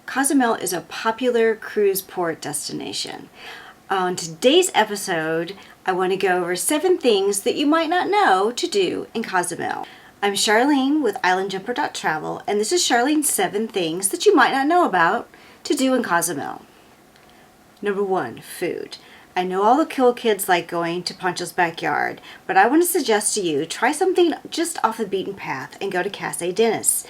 Cozumel is a popular cruise port destination. On today's episode, I want to go over 7 things that you might not know to do in Cozumel. I'm Charlene with islandjumper.travel, and this is Charlene's 7 things that you might not know about to do in Cozumel. Number 1, food. I know all the cool kids like going to Pancho's backyard, but I want to suggest to you, try something just off the beaten path and go to Casa Denis.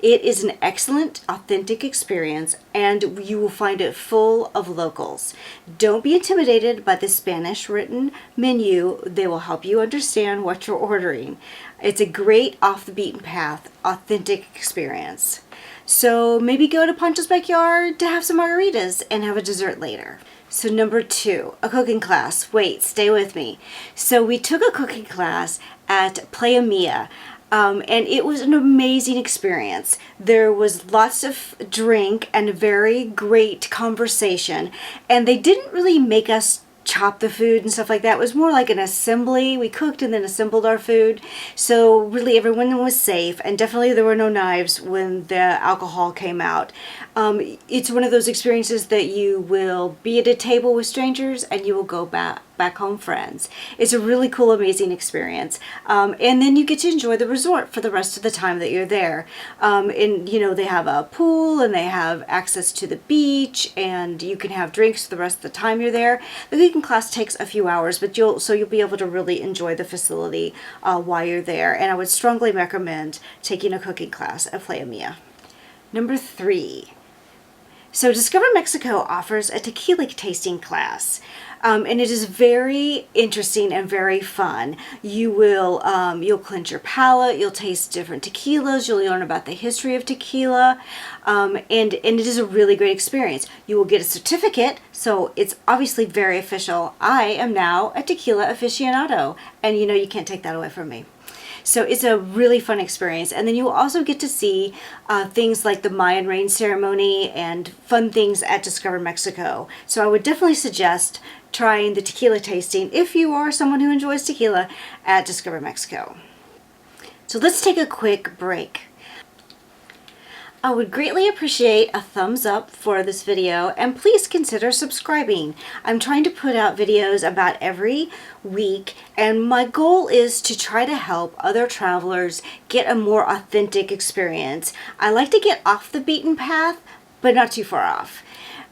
It is an excellent, authentic experience, and you will find it full of locals. Don't be intimidated by the Spanish-written menu. They will help you understand what you're ordering. It's a great, off the beaten path, authentic experience. So maybe go to Pancho's backyard to have some margaritas and have a dessert later. So number 2, a cooking class. Wait, stay with me. So we took a cooking class at Playa Mia. And it was an amazing experience. There was lots of drink and a very great conversation. And they didn't really make us chop the food and stuff like that. It was more like an assembly. We cooked and then assembled our food. So really everyone was safe, and definitely there were no knives when the alcohol came out. It's one of those experiences that you will be at a table with strangers and you will go back home friends. It's a really cool, amazing experience. And then you get to enjoy the resort for the rest of the time that you're there. And you know, they have a pool and they have access to the beach, and you can have drinks the rest of the time you're there. The cooking class takes a few hours, but you'll be able to really enjoy the facility while you're there. And I would strongly recommend taking a cooking class at Playa Mia. Number 3. So Discover Mexico offers a tequila tasting class. And it is very interesting and very fun. You will, you'll cleanse your palate, you'll taste different tequilas, you'll learn about the history of tequila, and it is a really great experience. You will get a certificate, so it's obviously very official. I am now a tequila aficionado, and you know you can't take that away from me. So it's a really fun experience. And then you will also get to see things like the Mayan rain ceremony and fun things at Discover Mexico. So I would definitely suggest trying the tequila tasting if you are someone who enjoys tequila at Discover Mexico. So let's take a quick break. I would greatly appreciate a thumbs up for this video, and please consider subscribing. I'm trying to put out videos about every week, and my goal is to try to help other travelers get a more authentic experience. I like to get off the beaten path, but not too far off.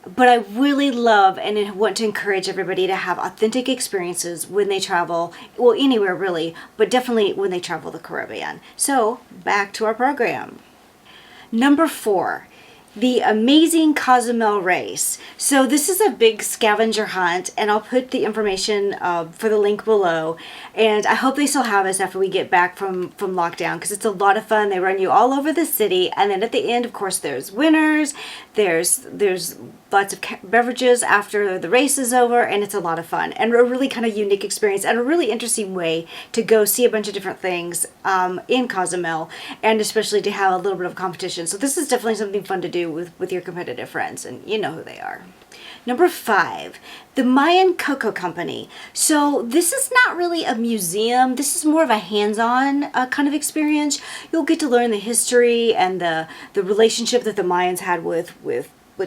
But I really love and want to encourage everybody to have authentic experiences when they travel, well, anywhere really, but definitely when they travel the Caribbean. So back to our program. Number 4, the amazing Cozumel race. So this is a big scavenger hunt, and I'll put the information for the link below. And I hope they still have us after we get back from lockdown, because it's a lot of fun. They run you all over the city, and then at the end, of course, there's winners. There's lots of beverages after the race is over, and it's a lot of fun and a really kind of unique experience and a really interesting way to go see a bunch of different things in Cozumel, and especially to have a little bit of competition. So this is definitely something fun to do with your competitive friends, and you know who they are. Number 5, the Mayan Cocoa Company. So this is not really a museum. This is more of a hands-on kind of experience. You'll get to learn the history and the relationship that the Mayans had with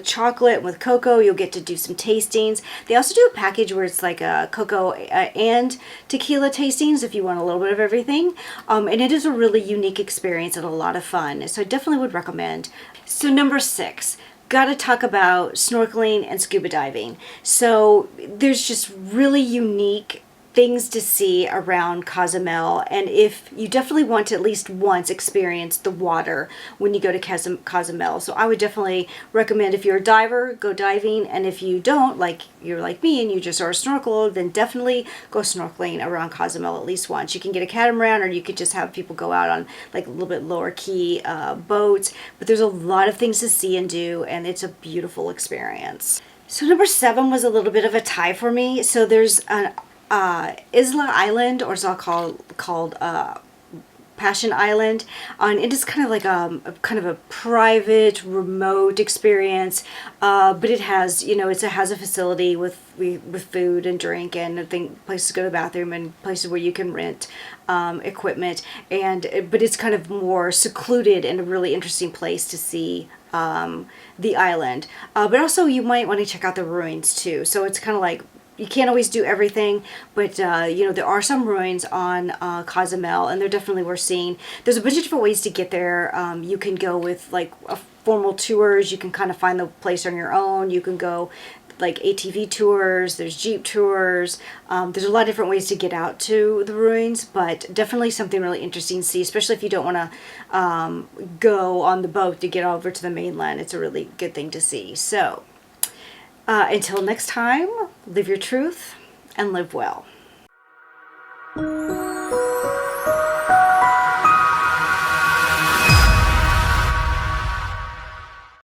chocolate and with cocoa. You'll get to do some tastings. They also do a package where it's like a cocoa and tequila tastings if you want a little bit of everything. And it is a really unique experience and a lot of fun. So I definitely would recommend. So number 6. Gotta talk about snorkeling and scuba diving. So there's just really unique things to see around Cozumel, and if you definitely want to at least once experience the water when you go to Cozumel. So I would definitely recommend, if you're a diver, go diving, and if you don't, like you're like me and you just are a snorkeler, then definitely go snorkeling around Cozumel at least once. You can get a catamaran, or you could just have people go out on like a little bit lower key boats, but there's a lot of things to see and do, and it's a beautiful experience. So number 7 was a little bit of a tie for me. So there's an Isla Island, or it's all called Passion Island, and it is kind of like a kind of a private, remote experience, but it has, you know, it has a facility with food and drink and places to go to the bathroom and places where you can rent equipment, but it's kind of more secluded and a really interesting place to see the island. But also you might want to check out the ruins too. So it's kind of like, you can't always do everything, but you know, there are some ruins on Cozumel, and they're definitely worth seeing. There's a bunch of different ways to get there. You can go with like formal tours. You can kind of find the place on your own. You can go like ATV tours. There's Jeep tours. There's a lot of different ways to get out to the ruins, but definitely something really interesting to see, especially if you don't want to go on the boat to get over to the mainland. It's a really good thing to see. So until next time, live your truth and live well.